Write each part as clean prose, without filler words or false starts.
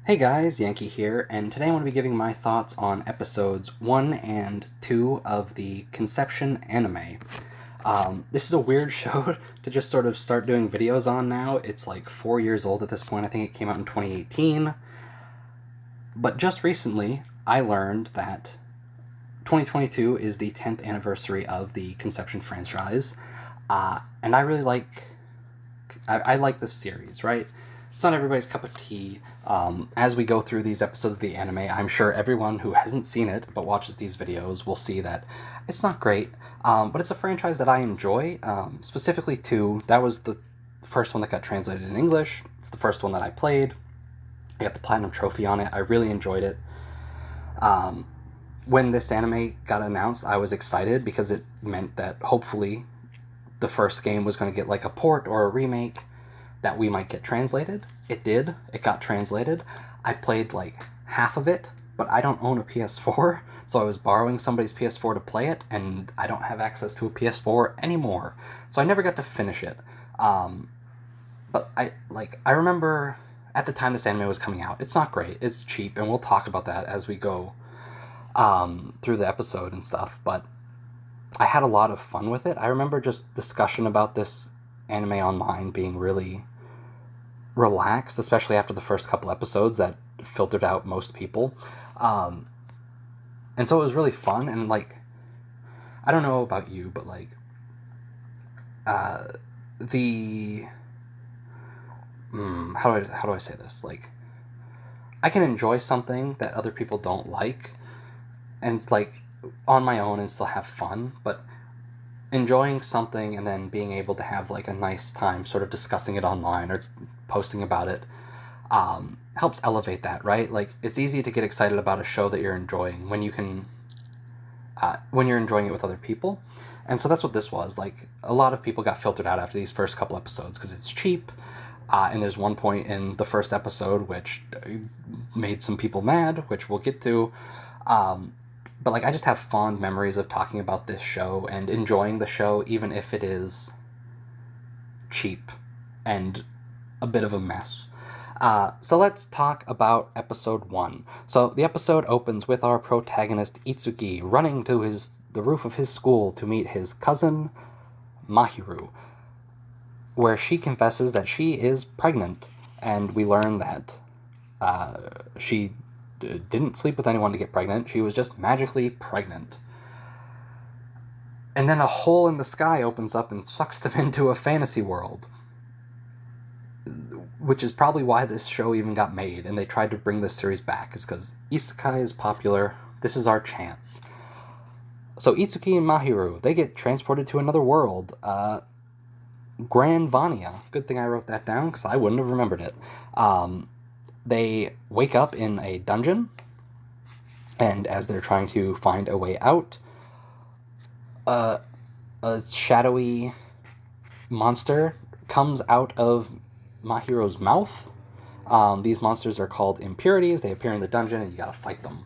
Hey guys, Yankee here, and today I want to be giving my thoughts on episodes 1 and 2 of the Conception anime. This is a weird show to just sort of start doing videos on now. It's like 4 years old at this point. I think it came out in 2018. But just recently, I learned that 2022 is the 10th anniversary of the Conception franchise. And I really I like this series, right? It's not everybody's cup of tea. As we go through these episodes of the anime, I'm sure everyone who hasn't seen it but watches these videos will see that it's not great, but it's a franchise that I enjoy. Specifically, two. That was the first one that got translated in English. It's the first one that I played. I got the Platinum Trophy on it. I really enjoyed it. When this anime got announced, I was excited because it meant that hopefully the first game was going to get like a port or a remake that we might get translated. It did. It got translated. I played like half of it, but I don't own a PS4, so I was borrowing somebody's PS4 to play it, and I don't have access to a PS4 anymore, so I never got to finish it. But I remember at the time this anime was coming out, it's not great, it's cheap, and we'll talk about that as we go through the episode and stuff, but I had a lot of fun with it. I remember just discussion about this anime online being really relaxed, especially after the first couple episodes that filtered out most people. And so it was really fun, and like, I don't know about you, but like, the, how do I say this? Like, I can enjoy something that other people don't like, and like, on my own and still have fun, but enjoying something and then being able to have like a nice time sort of discussing it online or posting about it helps elevate that, right? Like, it's easy to get excited about a show that you're enjoying when you can when you're enjoying it with other people. And so that's what this was. Like, a lot of people got filtered out after these first couple episodes because it's cheap, and there's one point in the first episode which made some people mad, which we'll get to. But like, I just have fond memories of talking about this show and enjoying the show, even if it is cheap and a bit of a mess. So let's talk about episode 1. So the episode opens with our protagonist Itsuki running to the roof of his school to meet his cousin Mahiru, where she confesses that she is pregnant, and we learn that she didn't sleep with anyone to get pregnant. She was just magically pregnant. And then a hole in the sky opens up and sucks them into a fantasy world, which is probably why this show even got made, and they tried to bring this series back, is because isekai is popular. This is our chance. So Itsuki and Mahiru, they get transported to another world, Grand Vania. Good thing I wrote that down, because I wouldn't have remembered it. They wake up in a dungeon, and as they're trying to find a way out, a shadowy monster comes out of Mahiro's mouth. These monsters are called impurities. They appear in the dungeon, and you gotta fight them.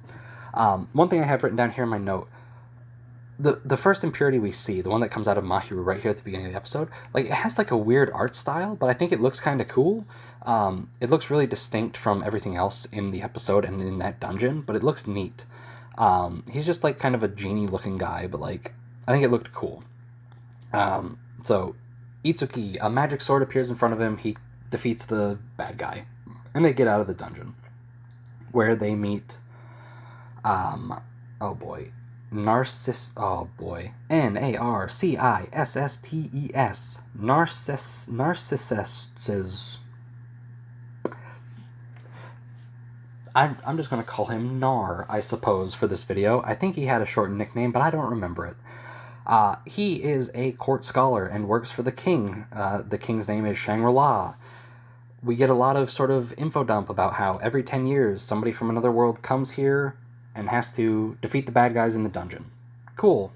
One thing I have written down here in my note, the first impurity we see, the one that comes out of Mahiru right here at the beginning of the episode, like, it has like a weird art style, but I think it looks kind of cool. It looks really distinct from everything else in the episode and in that dungeon, but it looks neat. He's just like kind of a genie looking guy, but like, I think it looked cool. So Itsuki, a magic sword appears in front of him. He defeats the bad guy, and they get out of the dungeon, where they meet, Narcissus, Narcissus. I'm just going to call him Nar, I suppose, for this video. I think he had a short nickname, but I don't remember it. He is a court scholar and works for the king. The king's name is Shangri-La. We get a lot of sort of info dump about how every 10 years somebody from another world comes here and has to defeat the bad guys in the dungeon. Cool.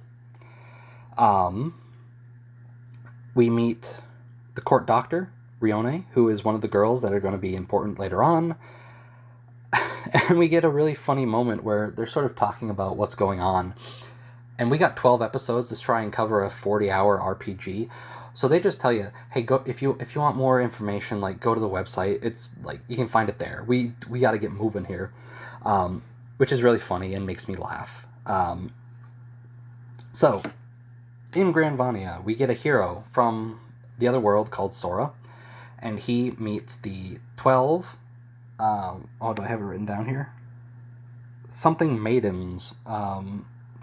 We meet the court doctor, Rione, who is one of the girls that are going to be important later on. And we get a really funny moment where they're sort of talking about what's going on. And we got 12 episodes to try and cover a 40-hour RPG. So they just tell you, hey, go if you want more information, like go to the website. It's like you can find it there. We got to get moving here, which is really funny and makes me laugh. So in Grand Vania, we get a hero from the other world called Sora, and he meets the 12. Do I have it written down here? Something maidens.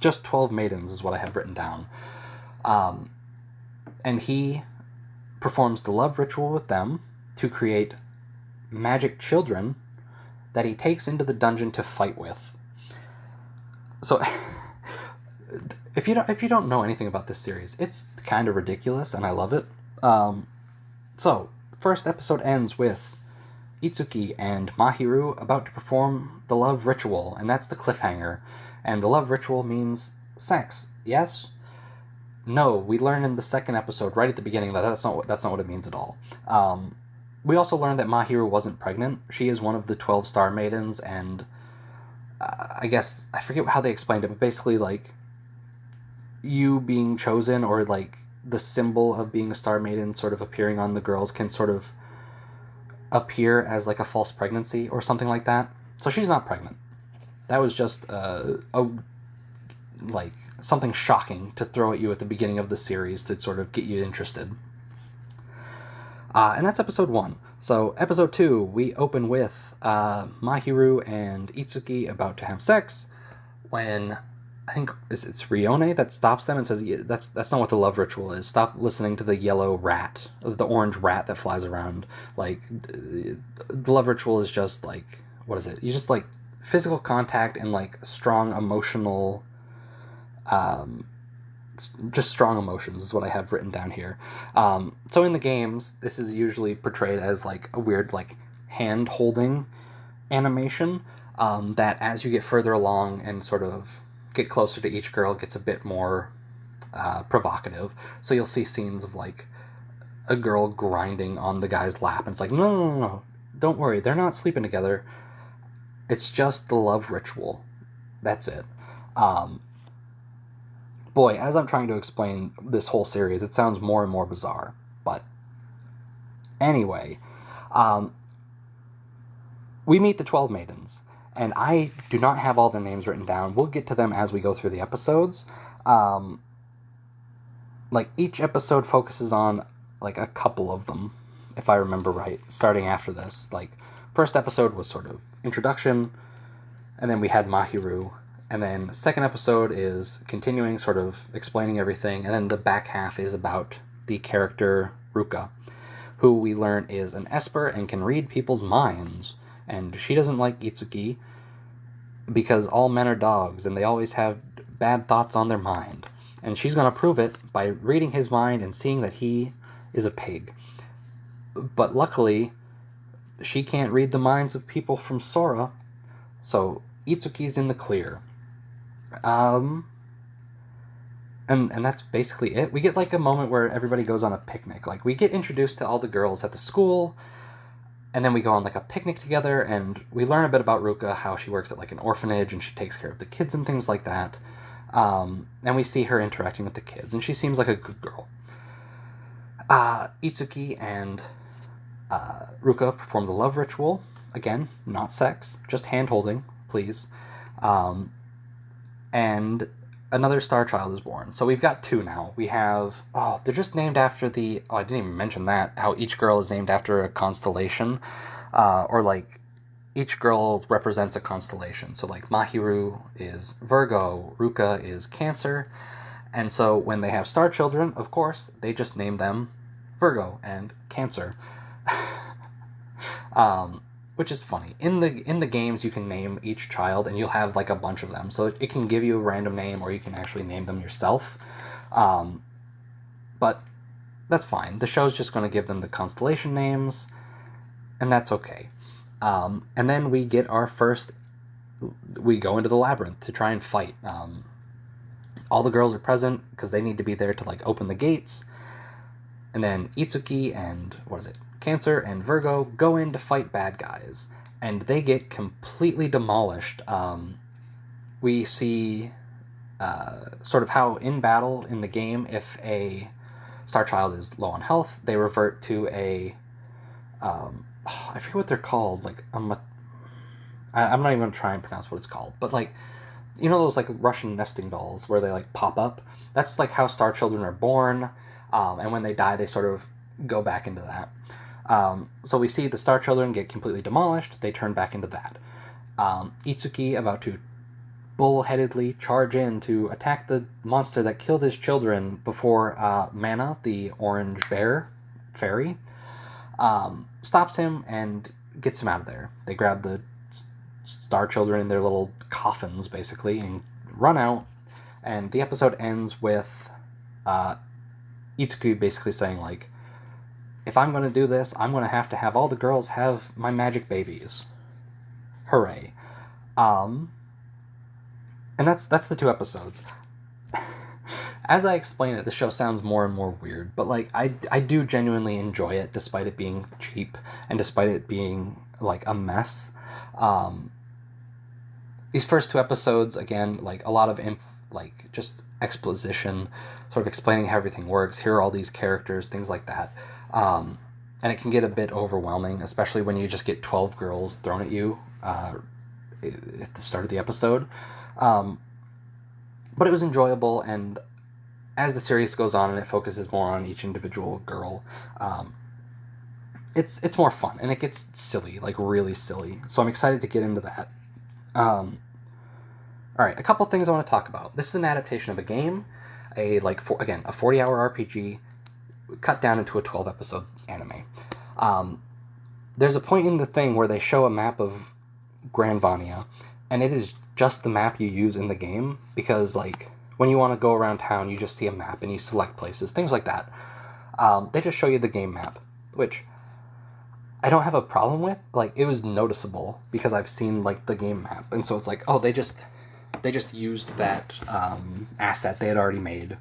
Just 12 maidens is what I have written down. And he performs the love ritual with them to create magic children that he takes into the dungeon to fight with. So, if you don't know anything about this series, it's kind of ridiculous, and I love it. So, the first episode ends with Itsuki and Mahiru about to perform the love ritual, and that's the cliffhanger. And the love ritual means sex, yes? No, we learn in the second episode, right at the beginning, that that's not what it means at all. We also learned that Mahiru wasn't pregnant. She is one of the 12 star maidens, and I guess, I forget how they explained it, but basically, like, you being chosen, or, like, the symbol of being a star maiden sort of appearing on the girls can sort of appear as, like, a false pregnancy or something like that. So she's not pregnant. That was just something shocking to throw at you at the beginning of the series to sort of get you interested. And that's episode 1. So episode 2, we open with Mahiru and Itsuki about to have sex when I think it's Rione that stops them and says, that's not what the love ritual is. Stop listening to the yellow rat, the orange rat that flies around. Like, the love ritual is just, like, what is it? You just, like, physical contact and, like, strong emotional, just strong emotions is what I have written down here. So in the games, this is usually portrayed as, like, a weird, like, hand-holding animation, that as you get further along and sort of get closer to each girl, gets a bit more provocative. So you'll see scenes of, like, a girl grinding on the guy's lap, and it's like, no, don't worry, they're not sleeping together. It's just the love ritual. That's it. Boy, as I'm trying to explain this whole series, it sounds more and more bizarre. But anyway, we meet the 12 maidens, and I do not have all their names written down. We'll get to them as we go through the episodes. Like, each episode focuses on, like, a couple of them, if I remember right, starting after this. Like, first episode was sort of introduction, and then we had Mahiru, and then second episode is continuing, sort of explaining everything, and then the back half is about the character Ruka, who we learn is an Esper and can read people's minds, and she doesn't like Itsuki because all men are dogs and they always have bad thoughts on their mind, and she's going to prove it by reading his mind and seeing that he is a pig. But luckily, she can't read the minds of people from Sora, so Itsuki's in the clear. And that's basically it. We get, like, a moment where everybody goes on a picnic. Like, we get introduced to all the girls at the school, and then we go on, like, a picnic together, and we learn a bit about Ruka, how she works at, like, an orphanage, and she takes care of the kids and things like that. And we see her interacting with the kids, and she seems like a good girl. Itsuki and Ruka perform the love ritual. Again, not sex, just hand-holding, please. And another star child is born. So we've got 2 now. We have, they're just named after I didn't even mention that, how each girl is named after a constellation, or, like, each girl represents a constellation. So, like, Mahiru is Virgo, Ruka is Cancer, and so when they have star children, of course, they just name them Virgo and Cancer. Which is funny. In the games, you can name each child, and you'll have, like, a bunch of them. So it can give you a random name, or you can actually name them yourself. But that's fine. The show's just going to give them the constellation names, and that's okay. And then we get we go into the labyrinth to try and fight. All the girls are present, because they need to be there to, like, open the gates. And then Itsuki and, Cancer and Virgo go in to fight bad guys, and they get completely demolished. We see sort of how in battle in the game, if a Starchild is low on health. They revert to I forget what they're called, like I'm not even going to try and pronounce what it's called, but like, you know those like Russian nesting dolls where they like pop up? That's like how Star Children are born, and when they die, they sort of go back into that. So we see the Star Children get completely demolished. They turn back into that. Itsuki about to bullheadedly charge in to attack the monster that killed his children before Mana, the orange bear fairy, stops him and gets him out of there. They grab the Star Children in their little coffins, basically, and run out. And the episode ends with Itsuki basically saying, like, if I'm going to do this, I'm going to have all the girls have my magic babies. Hooray. And that's the 2 episodes. As I explain it, the show sounds more and more weird, but like I do genuinely enjoy it, despite it being cheap and despite it being like a mess. These first 2 episodes, again, like a lot of like just exposition, sort of explaining how everything works. Here are all these characters, things like that. And it can get a bit overwhelming, especially when you just get 12 girls thrown at you at the start of the episode. But it was enjoyable, and as the series goes on and it focuses more on each individual girl, it's more fun, and it gets silly, like really silly. So I'm excited to get into that. All right, a couple things I want to talk about. This is an adaptation of a game, a 40-hour RPG cut down into a 12-episode anime. There's a point in the thing where they show a map of Grand Vania, and it is just the map you use in the game, because like when you want to go around town, you just see a map and you select places, things like that. They just show you the game map, which I don't have a problem with. Like, it was noticeable because I've seen like the game map, and so it's like, oh, they just used that asset they had already made,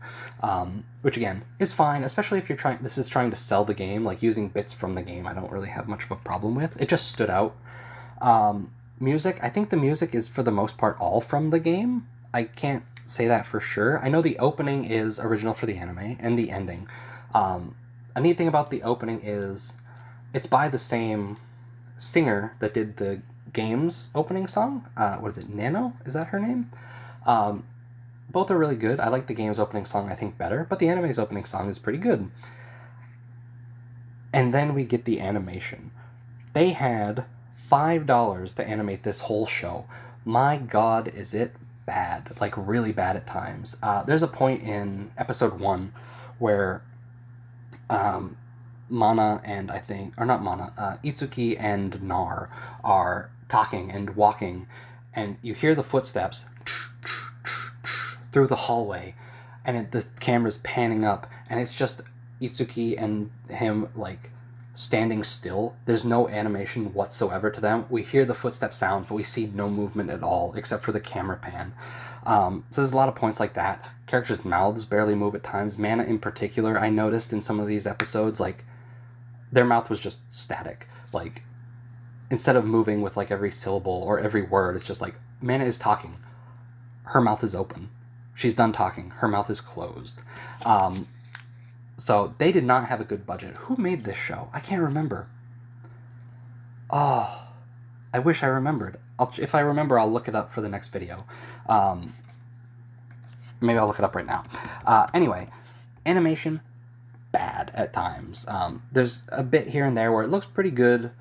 which again is fine, especially if you're trying to sell the game. Like, using bits from the game, I don't really have much of a problem with. It just stood out. Music, I think the music is for the most part all from the game. I can't say that for sure. I know the opening is original for the anime, and the ending. A neat thing about the opening is it's by the same singer that did the game's opening song. What is it, Nano? Is that her name? Both are really good. I like the game's opening song, I think, better, but the anime's opening song is pretty good. And then we get the animation. They had $5 to animate this whole show. My God, is it bad. Like, really bad at times. There's a point in episode 1 where Mana and Itsuki and Nar are talking and walking, and you hear the footsteps through the hallway, and the camera's panning up, and it's just Itsuki and him, like, standing still. There's no animation whatsoever to them. We hear the footstep sounds, but we see no movement at all, except for the camera pan. So there's a lot of points like that. Characters' mouths barely move at times. Mana in particular, I noticed in some of these episodes, like, their mouth was just static. Like, instead of moving with, like, every syllable or every word, it's just like, Mana is talking. Her mouth is open. She's done talking. Her mouth is closed. So they did not have a good budget. Who made this show? I can't remember. Oh, I wish I remembered. If I remember, I'll look it up for the next video. Maybe I'll look it up right now. Anyway, animation, bad at times. There's a bit here and there where it looks pretty good,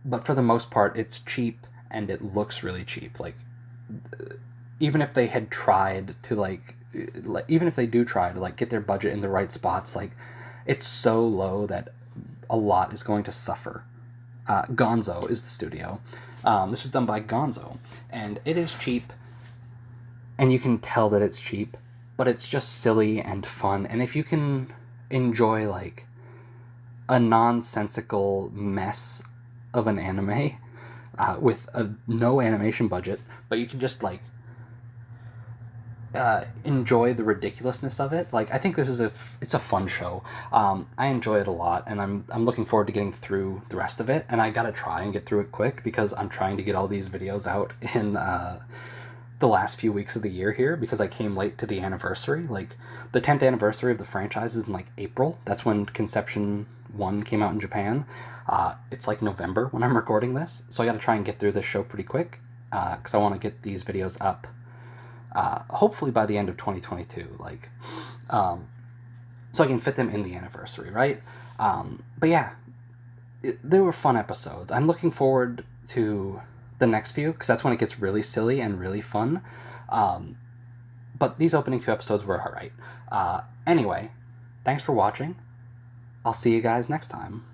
but for the most part, it's cheap, and it looks really cheap. Like, even if they had tried to, even if they do try to, like, get their budget in the right spots, like, it's so low that a lot is going to suffer. Gonzo is the studio. This was done by Gonzo, and it is cheap, and you can tell that it's cheap, but it's just silly and fun, and if you can enjoy, like, a nonsensical mess of an anime with no animation budget, but you can just, like, enjoy the ridiculousness of it. Like, I think this is it's a fun show. I enjoy it a lot, and I'm looking forward to getting through the rest of it, and I gotta try and get through it quick because I'm trying to get all these videos out in the last few weeks of the year here because I came late to the anniversary. Like, the 10th anniversary of the franchise is in like April. That's when Conception 1 came out in Japan. It's like November when I'm recording this, so I got to try and get through this show pretty quick because I want to get these videos up hopefully by the end of 2022. Like, so I can fit them in the anniversary, right? But yeah, they were fun episodes. I'm looking forward to the next few because that's when it gets really silly and really fun. But these opening 2 episodes were alright. Anyway, thanks for watching. I'll see you guys next time.